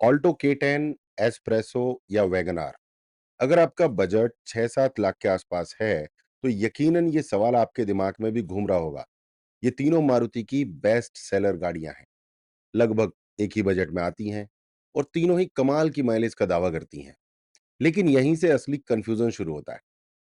Alto K10, espresso या wagon are. अगर आपका बजट 6-7 लाख के आसपास है, तो यकीनन ये सवाल आपके दिमाग में भी घूम रहा होगा। ये तीनों मारुति की बेस्ट सेलर गाड़ियां हैं, लगभग एक ही बजट में आती हैं और तीनों ही कमाल की माइलेज का दावा करती हैं। लेकिन यहीं से असली कंफ्यूजन शुरू होता है।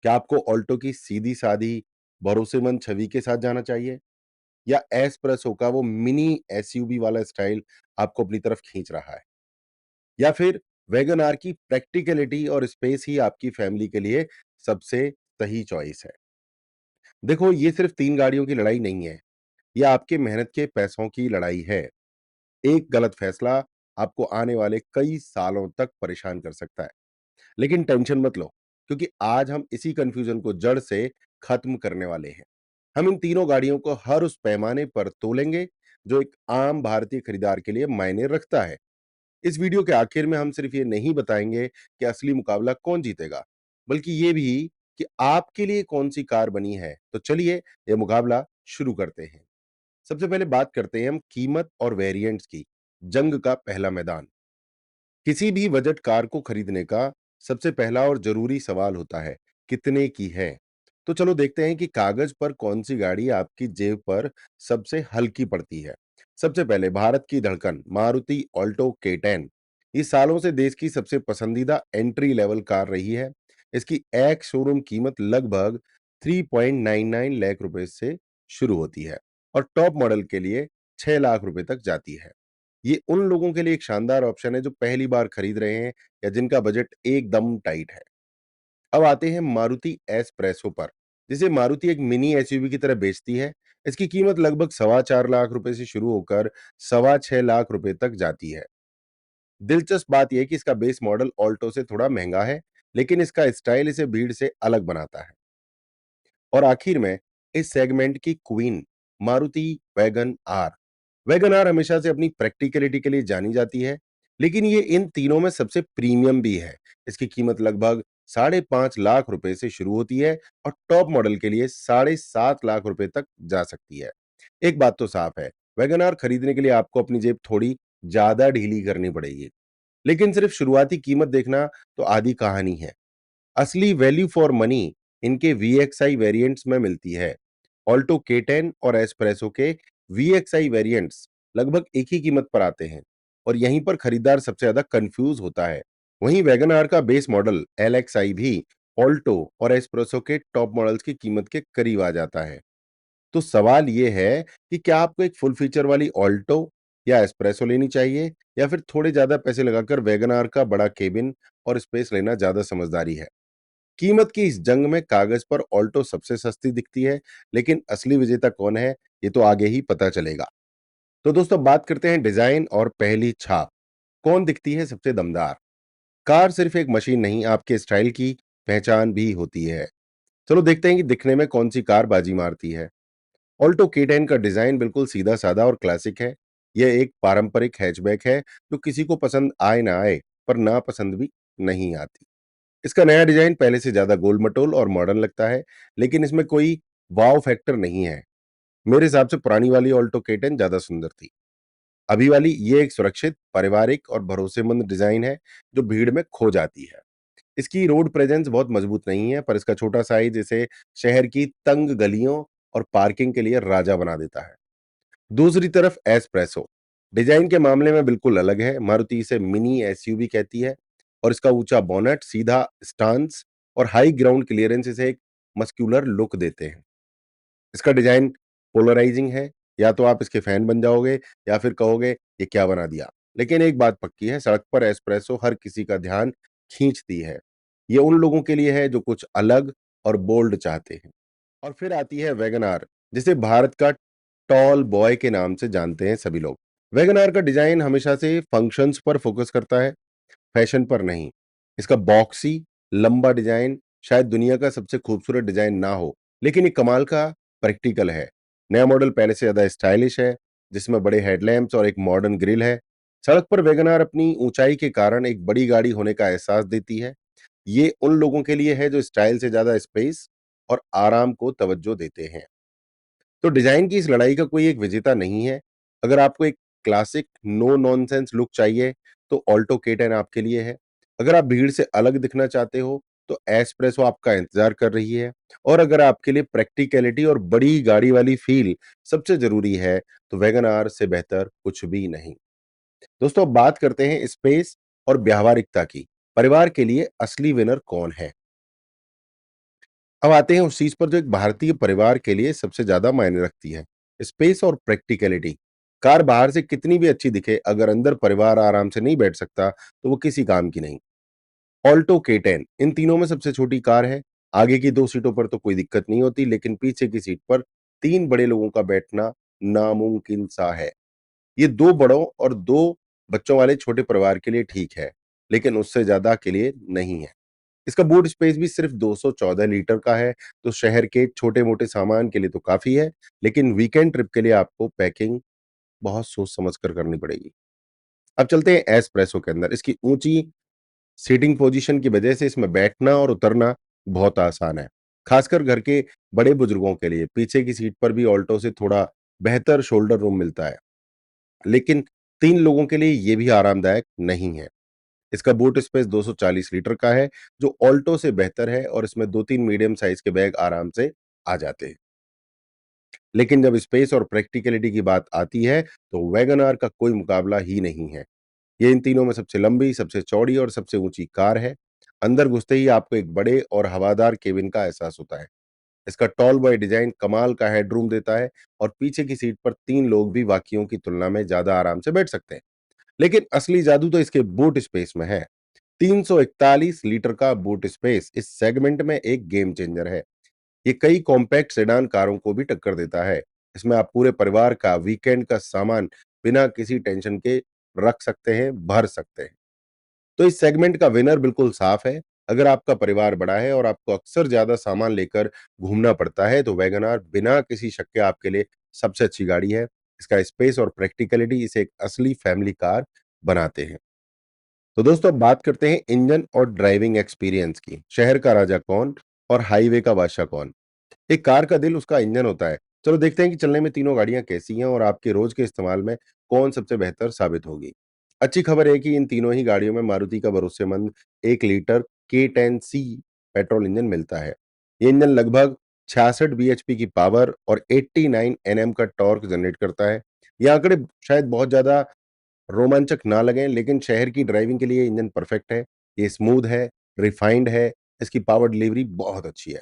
क्या आपको ऑल्टो की सीधी-सादी, भरोसेमंद छवि के साथ जाना चाहिए या एस्प्रेसो का वो मिनी एसयूवी वाला स्टाइल आपको अपनी तरफ खींच रहा है? या फिर वैगन आर की प्रैक्टिकलिटी और स्पेस ही आपकी फैमिली के लिए सबसे सही चॉइस है? देखो, ये सिर्फ 3 गाड़ियों की लड़ाई नहीं है, ये आपके मेहनत के पैसों की लड़ाई है। एक गलत फैसला आपको आने वाले कई सालों तक परेशान कर सकता है। लेकिन टेंशन मत लो, क्योंकि आज हम इसी कन्फ्यूजन को जड़ से खत्म करने वाले हैं। हम इन तीनों गाड़ियों को हर उस पैमाने पर तोलेंगे, जो एक आम भारतीय खरीदार के लिए मायने रखता है। इस वीडियो के आखिर में हम सिर्फ ये नहीं बताएंगे कि असली मुकाबला कौन जीतेगा, बल्कि ये भी कि आपके लिए कौन सी कार बनी है। तो चलिए ये मुकाबला शुरू करते हैं। सबसे पहले बात करते हैं हम कीमत और वेरिएंट्स की। जंग का पहला मैदान। किसी भी बजट कार को खरीदने का सबसे पहला और जरूरी सवाल होता है, कितने की है। तो चलो देखते हैं कि कागज पर कौन सी गाड़ी आपकी जेब पर सबसे हल्की पड़ती है। सबसे पहले भारत की धड़कन मारुति ऑल्टो K10। ये सालों से देश की सबसे पसंदीदा एंट्री लेवल कार रही है। इसकी एक शोरूम कीमत लगभग 3.99 लाख रुपए से शुरू होती है और टॉप मॉडल के लिए 6 लाख रुपए तक जाती है। ये उन लोगों के लिए एक शानदार ऑप्शन है जो पहली बार खरीद रहे हैं या जिनका बजट एकदम टाइट है। अब आते हैं मारुति एस्प्रेसो पर, जिसे मारुति एक मिनी एसयूवी की तरह बेचती है। इसकी कीमत लगभग 4.25 लाख रुपए से शुरू होकर 6.25 लाख रुपए तक जाती है। दिलचस्प बात यह है कि इसका बेस मॉडल ऑल्टो से थोड़ा महंगा है, लेकिन इसका स्टाइल इसे भीड़ से अलग बनाता है। और आखिर में इस सेगमेंट की queen Maruti Wagon R. Wagon R हमेशा से अपनी प्रैक्टिकलिटी के लिए जानी जाती है, लेकिन ये इन तीनों में सबसे प्रीमियम भी है। इसकी कीमत लगभग 5.5 लाख रुपए से शुरू होती है और टॉप मॉडल के लिए 7.5 लाख रुपए तक जा सकती है। एक बात तो साफ है, वैगन आर खरीदने के लिए आपको अपनी जेब थोड़ी ज्यादा ढीली करनी पड़ेगी, लेकिन सिर्फ शुरुआती कीमत देखना तो आधी कहानी है। असली वैल्यू फॉर मनी इनके VXI वेरिएंट्स में मिलती है। ऑल्टो K10 और एस्प्रेसो के VXI वेरिएंट्स लगभग एक ही कीमत पर आते हैं और यहीं पर खरीदार सबसे ज्यादा कंफ्यूज होता है। वहीं वैगन आर का बेस मॉडल LXI भी ऑल्टो और एस्प्रेसो के टॉप मॉडल्स की कीमत के करीब आ जाता है। तो सवाल ये है कि क्या आपको एक फुल फीचर वाली ऑल्टो या एस्प्रेसो लेनी चाहिए या फिर थोड़े ज्यादा पैसे लगाकर वैगन आर का बड़ा केबिन और स्पेस लेना ज्यादा समझदारी है। कीमत की इस जंग में कागज पर ऑल्टो सबसे सस्ती दिखती है, लेकिन असली विजेता कौन है, ये तो आगे ही पता चलेगा। तो दोस्तों, बात करते हैं डिजाइन और पहली छाप। कौन दिखती है सबसे दमदार? कार सिर्फ एक मशीन नहीं, आपके स्टाइल की पहचान भी होती है। चलो देखते हैं कि दिखने में कौन सी कार बाजी मारती है। ऑल्टो K10 का डिजाइन बिल्कुल सीधा साधा और क्लासिक है। यह एक पारंपरिक हैचबैक है जो किसी को पसंद आए ना आए, पर नापसंद भी नहीं आती। इसका नया डिजाइन पहले से ज्यादा गोल-मटोल और मॉडर्न लगता है, लेकिन इसमें कोई वाव फैक्टर नहीं है। मेरे हिसाब से पुरानी वाली ऑल्टो K10 ज्यादा सुंदर थी। अभी वाली ये एक सुरक्षित, पारिवारिक और भरोसेमंद डिजाइन है जो भीड़ में खो जाती है। इसकी रोड प्रेजेंस बहुत मजबूत नहीं है, पर इसका छोटा साइज इसे शहर की तंग गलियों और पार्किंग के लिए राजा बना देता है। दूसरी तरफ एस्प्रेसो डिजाइन के मामले में बिल्कुल अलग है। मारुति इसे मिनी एसयूवी कहती है और इसका ऊंचा बोनेट, सीधा स्टांस और हाई ग्राउंड क्लियरेंस इसे एक मस्कुलर लुक देते हैं। इसका डिजाइन पोलराइजिंग है, या तो आप इसके फैन बन जाओगे या फिर कहोगे ये क्या बना दिया। लेकिन एक बात पक्की है, सड़क पर एस्प्रेसो हर किसी का ध्यान खींचती है। ये उन लोगों के लिए है जो कुछ अलग और बोल्ड चाहते हैं। और फिर आती है वैगन आर, जिसे भारत का टॉल बॉय के नाम से जानते हैं सभी लोग। वैगन आर का डिजाइन हमेशा से फंक्शंस पर फोकस करता है, फैशन पर नहीं। इसका बॉक्सी, लंबा डिजाइन शायद दुनिया का सबसे खूबसूरत डिजाइन ना हो, लेकिन ये कमाल का प्रैक्टिकल है। नया मॉडल पहले से ज्यादा स्टाइलिश है, जिसमें बड़े हेडलैम्प्स और एक मॉडर्न ग्रिल है। सड़क पर वैगन आर अपनी ऊंचाई के कारण एक बड़ी गाड़ी होने का एहसास देती है। ये उन लोगों के लिए है जो स्टाइल से ज्यादा स्पेस और आराम को तवज्जो देते हैं। तो डिजाइन की इस लड़ाई का कोई एक विजेता नहीं है। अगर आपको एक क्लासिक नो नॉनसेंस लुक चाहिए, तो ऑल्टो K10 आपके लिए है। अगर आप भीड़ से अलग दिखना चाहते हो, तो एस्प्रेसो आपका इंतज़ार कर रही है। और अगर आपके लिए प्रैक्टिकैलिटी और बड़ी गाड़ी वाली फ़ील सबसे ज़रूरी है, तो वैगन आर से बेहतर कुछ भी नहीं। दोस्तों, अब बात करते हैं स्पेस और व्यावहारिकता की। परिवार के लिए असली विनर कौन है? अब आते हैं उस चीज पर जो एक भारतीय परिवार के लिए सबसे ज्यादा मायने रखती है, स्पेस और प्रैक्टिकलिटी। कार बाहर से कितनी भी अच्छी दिखे, अगर अंदर परिवार आराम से नहीं बैठ सकता, तो वो किसी काम की नहीं। ऑल्टो K10 इन तीनों में सबसे छोटी कार है। आगे की दो सीटों पर तो कोई दिक्कत नहीं होती, लेकिन पीछे की सीट पर तीन बड़े लोगों का बैठना नामुमकिन सा है। ये दो बड़ों और दो बच्चों वाले छोटे परिवार के लिए ठीक है, लेकिन उससे ज्यादा के लिए नहीं है। इसका बूट स्पेस भी सिर्फ 214 लीटर का है, तो शहर के छोटे-मोटे सामान के लिए तो काफ़ी है, लेकिन वीकेंड ट्रिप के लिए आपको पैकिंग बहुत सोच समझ कर करनी पड़ेगी। अब चलते हैं एस्प्रेसो के अंदर। इसकी ऊँची सीटिंग पोज़ीशन की वजह से इसमें बैठना और उतरना बहुत आसान है, खासकर घर के बड़े बुजुर्गों के लिए। पीछे की सीट पर भी ऑल्टो से थोड़ा बेहतर शोल्डर रूम मिलता है, लेकिन 3 लोगों के लिए ये भी आरामदायक नहीं है। इसका बूट स्पेस 240 लीटर का है, जो ऑल्टो से बेहतर है और इसमें 2-3 मीडियम साइज के बैग आराम से आ जाते हैं। लेकिन जब स्पेस और प्रैक्टिकलिटी की बात आती है, तो वैगन आर का कोई मुकाबला ही नहीं है। ये इन तीनों में सबसे लंबी, सबसे चौड़ी और सबसे ऊंची कार है। अंदर घुसते ही आपको एक बड़े और हवादार केबिन का एहसास होता है। इसका टॉल बॉय डिजाइन कमाल का हेडरूम देता है और पीछे की सीट पर 3 लोग भी बाकियों की तुलना में ज्यादा आराम से बैठ सकते हैं। लेकिन असली जादू तो इसके बूट स्पेस में है। 341 लीटर का बूट स्पेस इस सेगमेंट में एक गेम चेंजर है। ये कई कॉम्पैक्ट सेडान कारों को भी टक्कर देता है। इसमें आप पूरे परिवार का वीकेंड का सामान बिना किसी टेंशन के रख सकते हैं, भर सकते हैं। तो इस सेगमेंट का विनर बिल्कुल साफ है। अगर आपका परिवार बड़ा है और आपको अक्सर ज्यादा सामान लेकर घूमना पड़ता है, तो वैगन आर बिना किसी शक के आपके लिए सबसे अच्छी गाड़ी है। इसका स्पेस और प्रैक्टिकलिटी इसे एक असली फैमिली कार बनाते हैं। तो दोस्तों, अब बात करते हैं इंजन और ड्राइविंग एक्सपीरियंस की। शहर का राजा कौन और हाईवे का बादशाह कौन? एक कार का दिल उसका इंजन होता है। चलो देखते हैं कि चलने में तीनों गाड़ियां कैसी हैं और आपके रोज के इस्तेमाल में कौन सबसे बेहतर साबित होगी। अच्छी खबर है कि इन तीनों ही गाड़ियों में मारुति का भरोसेमंद 1 लीटर K10C पेट्रोल इंजन मिलता है। ये इंजन लगभग 66 bhp की पावर और 89 Nm का टॉर्क जनरेट करता है। ये आंकड़े शायद बहुत ज्यादा रोमांचक ना लगें, लेकिन शहर की ड्राइविंग के लिए इंजन परफेक्ट है। ये स्मूथ है, रिफाइंड है, इसकी पावर डिलीवरी बहुत अच्छी है।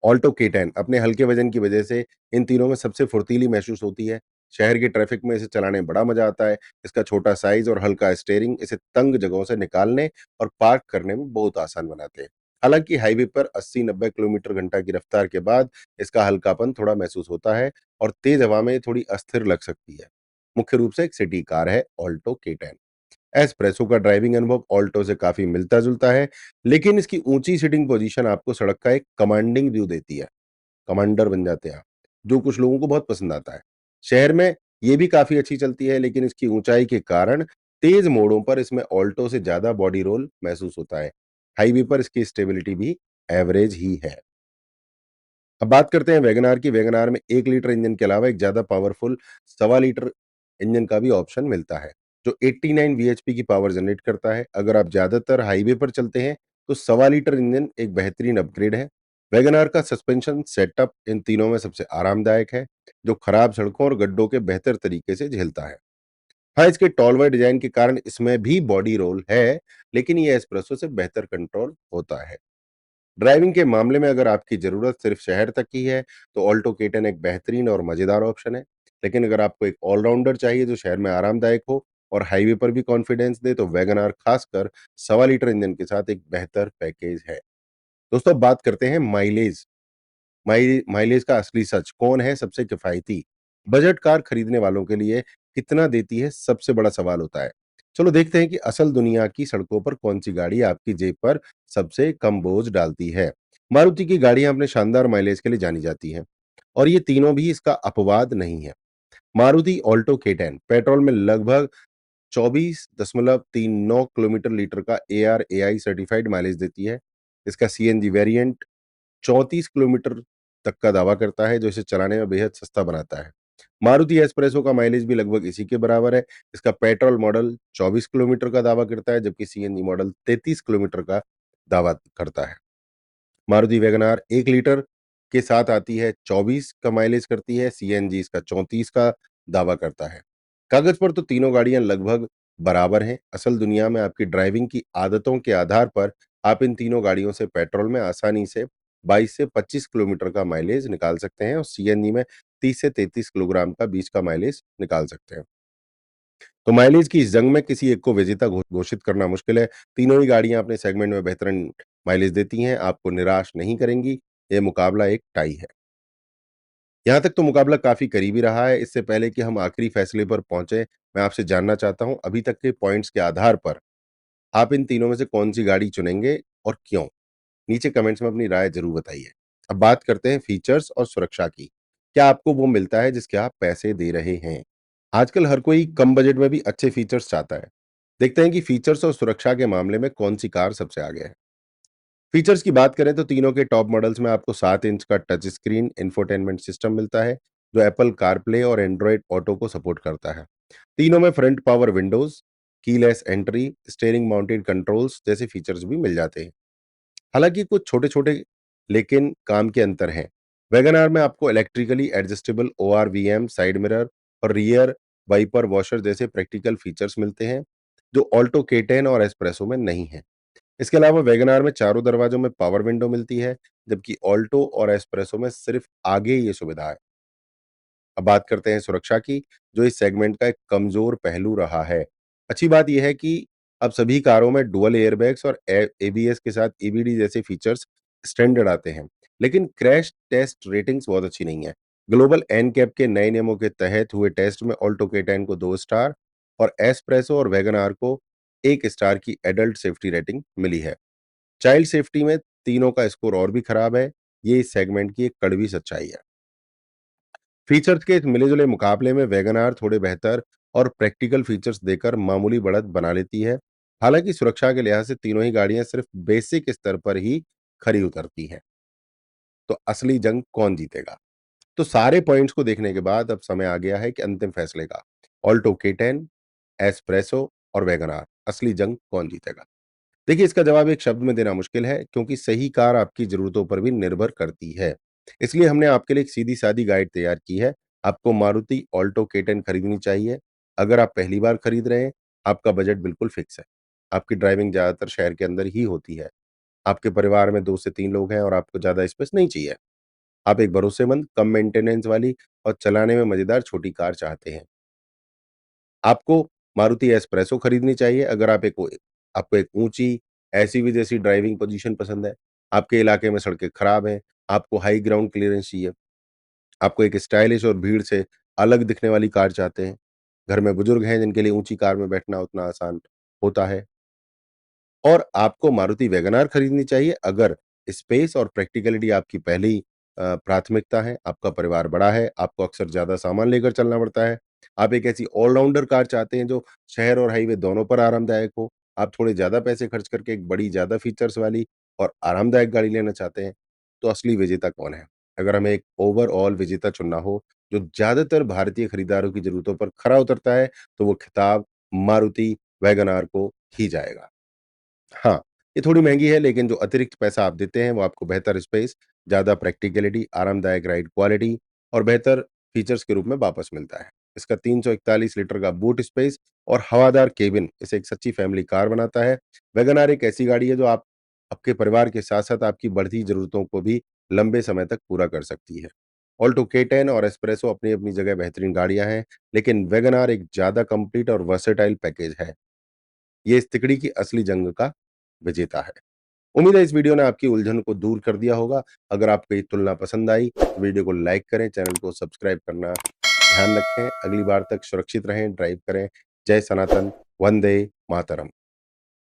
ऑल्टो K10 अपने हल्के वजन की वजह से इन तीनों में सबसे फुर्तीली महसूस होती है। शहर के ट्रैफिक में इसे चलाने में बड़ा मजा आता है। इसका छोटा साइज और हल्का स्टीयरिंग इसे तंग जगहों से निकालने और पार्क करने में बहुत आसान बनाते हैं। हालांकि हाईवे पर 80-90 किलोमीटर घंटा की रफ्तार के बाद इसका हल्कापन थोड़ा महसूस होता है और तेज हवा में थोड़ी अस्थिर लग सकती है। मुख्य रूप से एक सिटी कार है ऑल्टो K10। एस्प्रेसो का ड्राइविंग अनुभव ऑल्टो से काफी मिलता-जुलता है, लेकिन इसकी ऊंची सीटिंग पोजीशन आपको सड़क का एक कमांडिंग व्यू देती है। कमांडर बन जाते हैं आप, जो कुछ लोगों को बहुत पसंद आता है। शहर में ये भी काफी अच्छी चलती है, लेकिन इसकी ऊंचाई के कारण तेज मोड़ों पर इसमें ऑल्टो से ज्यादा बॉडी रोल महसूस होता है। हाईवे पर इसकी स्टेबिलिटी भी एवरेज ही है। अब बात करते हैं वैगनआर की। वैगनआर में 1 लीटर इंजन के अलावा एक ज़्यादा पावरफुल सवा लीटर इंजन का भी ऑप्शन मिलता है, जो 89 बीएचपी की पावर जनरेट करता है। अगर आप ज़्यादातर हाईवे पर चलते हैं, तो सवा लीटर इंजन एक बेहतरीन अपग्रेड है। वैगनआर का सस्पेंशन सेटअप इन तीनों में सबसे आरामदायक है, जो खराब सड़कों और गड्ढों के बेहतर तरीके से झेलता है। हाँ, इसके टॉलवर डिजाइन के कारण इसमें भी बॉडी रोल है, लेकिन ये एस्प्रेसो से बेहतर कंट्रोल होता है। ड्राइविंग के मामले में अगर आपकी ज़रूरत सिर्फ शहर तक की है, तो ऑल्टो K10 एक बेहतरीन और मज़ेदार ऑप्शन है। लेकिन अगर आपको एक ऑलराउंडर चाहिए जो शहर में आरामदायक हो और हाईवे पर भी कॉन्फिडेंस दे, तो वैगन आर खासकर सवा लीटर इंजन के साथ एक बेहतर पैकेज है। दोस्तों, अब बात करते हैं माइलेज। माइलेज का असली सच कौन है सबसे किफ़ायती? बजट कार खरीदने वालों के लिए कितना देती है, सबसे बड़ा सवाल होता है। चलो देखते हैं कि असल दुनिया की सड़कों पर कौन-सी गाड़ी आपकी जेब पर सबसे कम बोझ डालती है। मारुति की गाड़ियाँ अपने शानदार माइलेज के लिए जानी जाती हैं और ये तीनों भी इसका अपवाद नहीं है। मारुति ऑल्टो K10 पेट्रोल में लगभग 24.39 किलोमीटर लीटर का ARAI सर्टिफाइड माइलेज देती है। इसका सीएनजी वेरिएंट 34 किलोमीटर तक का दावा करता है, जो इसे चलाने में बेहद सस्ता बनाता है। मारुति एस्प्रेसो का माइलेज भी लगभग इसी के बराबर है। इसका पेट्रोल मॉडल 24 किलोमीटर का दावा करता है, जबकि सीएनजी मॉडल 33 किलोमीटर का दावा करता है। मारुति वैगन आर 1 लीटर के साथ आती है, 24 का माइलेज करती है, सीएनजी इसका 34 का दावा करता है। कागज़ पर तो तीनों गाड़ियाँ लगभग बराबर हैं, असल दुनिया में आपकी ड्राइविंग की आदतों के आधार पर आप इन तीनों गाड़ियों से पेट्रोल में आसानी से 22 से 25 किलोमीटर का माइलेज निकाल सकते हैं और सीएनजी में 30 से 33 किलोग्राम का बीच का माइलेज निकाल सकते हैं। तो माइलेज की इस जंग में किसी एक को विजेता घोषित करना मुश्किल है। तीनों ही गाड़ियाँ अपने सेगमेंट में बेहतरीन माइलेज देती हैं, आपको निराश नहीं करेंगी। ये मुकाबला एक टाई है। यहाँ तक तो मुकाबला काफ़ी करीबी रहा है। इससे पहले कि हम आखिरी फैसले पर पहुँचे, मैं आपसे जानना चाहता हूँ, अभी तक के पॉइंट्स के आधार पर आप इन तीनों में से कौन-सी गाड़ी चुनेंगे और क्यों? नीचे कमेंट्स में अपनी राय ज़रूर बताइए। अब बात करते हैं फीचर्स और सुरक्षा की। क्या आपको वो मिलता है जिसके आप पैसे दे रहे हैं? आजकल हर कोई कम बजट में भी अच्छे फीचर्स चाहता है। देखते हैं कि फीचर्स और सुरक्षा के मामले में कौन-सी कार सबसे आगे है। फीचर्स की बात करें तो तीनों के टॉप मॉडल्स में आपको 7 इंच का टच स्क्रीन इंफोटेनमेंट सिस्टम मिलता है, जो एप्पल कारप्ले और एंड्रॉयड ऑटो को सपोर्ट करता है। तीनों में front power Windows, keyless entry, steering mounted controls जैसे फीचर्स भी मिल जाते हैं। हालांकि कुछ छोटे-छोटे लेकिन काम के अंतर हैं। वैगन आर में आपको electrically adjustable ORVM, side mirror और रियर वाइपर वॉशर जैसे प्रैक्टिकल फीचर्स मिलते हैं, जो ऑल्टो K10 और एस्प्रेसो में नहीं है। इसके अलावा वैगन आर में चारों दरवाजों में पावर विंडो मिलती है, जबकि ऑल्टो और एस्प्रेसो में सिर्फ आगे ये सुविधा है। अब बात करते हैं सुरक्षा की, जो इस सेगमेंट का एक कमजोर पहलू रहा है। अच्छी बात यह है कि अब सभी कारों में डुअल एयरबैग्स और एबीएस के साथ ईबीडी जैसे फीचर्स स्टैंडर्ड आते हैं, लेकिन क्रैश टेस्ट रेटिंग्स बहुत अच्छी नहीं है। ग्लोबल एनकैप के नए नियमों के तहत हुए टेस्ट में ऑल्टो K10 को 2 स्टार और एस्प्रेसो और वैगन आर को 1 स्टार की एडल्ट सेफ्टी रेटिंग मिली है। चाइल्ड सेफ्टी में तीनों का स्कोर और भी खराब है। ये इस सेगमेंट की एक कड़वी सच्चाई है। फीचर्स के इस मिले-जुले मुकाबले में वैगन आर थोड़े बेहतर और प्रैक्टिकल फीचर्स देकर मामूली बढ़त बना लेती है। हालांकि सुरक्षा के लिहाज से तीनों ही गाड़ियां सिर्फ बेसिक स्तर पर ही खरी उतरती हैं। तो असली जंग कौन जीतेगा? तो सारे पॉइंट्स को देखने के बाद अब समय आ गया है कि अंतिम फैसले का। ऑल्टो K10, एस्प्रेसो और वैगन आर, असली जंग कौन जीतेगा? देखिए, इसका जवाब एक शब्द में देना मुश्किल है, क्योंकि सही कार आपकी ज़रूरतों पर भी निर्भर करती है। इसलिए हमने आपके लिए एक सीधी-सादी गाइड तैयार की है। आपको मारुति ऑल्टो K10 खरीदनी चाहिए। अगर आप पहली बार खरीद रहे हैं, आपका बजट बिल्कुल फिक्स है। आपकी ड्राइविंग ज़्यादातर शहर के अंदर ही होती है। आपके परिवार में 2 से 3 लोग हैं और आपको ज़्यादा स्पेस नहीं चाहिए। आप एक भरोसेमंद, कम मेंटेनेंस वाली और चलाने में मज़ेदार छोटी कार चाहते हैं। आपको मारुति एस्प्रेसो खरीदनी चाहिए अगर आपको एक ऊँची एसयूवी जैसी ड्राइविंग पोज़ीशन पसंद है, आपके इलाके में सड़कें खराब हैं, आपको हाई ग्राउंड क्लीयरेंस चाहिए, आपको एक स्टाइलिश और भीड़ से अलग दिखने वाली कार चाहते हैं, घर में बुजुर्ग हैं जिनके लिए ऊँची कार में बैठना उतना आसान होता है, और आपको मारुति वैगन आर खरीदनी चाहिए अगर स्पेस और प्रैक्टिकलिटी आपकी पहली प्राथमिकता है, आपका परिवार बड़ा है, आपको अक्सर ज़्यादा सामान लेकर चलना पड़ता है, आप एक ऐसी ऑल-राउंडर कार चाहते हैं जो शहर और हाईवे दोनों पर आरामदायक हो, आप थोड़े ज़्यादा पैसे खर्च करके एक बड़ी ज़्यादा फीचर्स वाली और आरामदायक गाड़ी लेना चाहते हैं, तो असली विजेता कौन है? अगर हमें एक ओवरऑल विजेता चुनना हो, जो ज़्यादातर भारतीय खरीदारों की ज़रूरतों पर खरा उतरता है, तो वो खिताब मारुति वैगन आर को ही जाएगा। हाँ, ये थोड़ी महँगी है, लेकिन जो अतिरिक्त पैसा आप देते हैं वो आपको बेहतर स्पेस, ज़्यादा प्रैक्टिकलिटी, आरामदायक राइड क्वालिटी और बेहतर फीचर्स के रूप में वापस मिलता है। इसका 341 लीटर का बूट स्पेस और हवादार केबिन इसे एक सच्ची फैमिली कार बनाता है। वैगन आर एक ऐसी गाड़ी है जो आप आपके परिवार के साथ-साथ आपकी बढ़ती ज़रूरतों को भी लंबे समय तक पूरा कर सकती है। ऑल्टो K10 और एस्प्रेसो अपनी-अपनी जगह बेहतरीन गाड़ियाँ हैं, लेकिन वैगन आर एक ज़्यादा कंप्लीट और वर्सेटाइल पैकेज है। ये इस तिकड़ी की असली जंग का विजेता है। उम्मीद है इस वीडियो ने आपकी उलझन को दूर कर दिया होगा। अगर आपको ये तुलना पसंद आई, तो वीडियो को लाइक करें, चैनल को सब्सक्राइब करना ध्यान रखें। अगली बार तक सुरक्षित रहें, ड्राइव करें। जय सनातन, वंदे मातरम।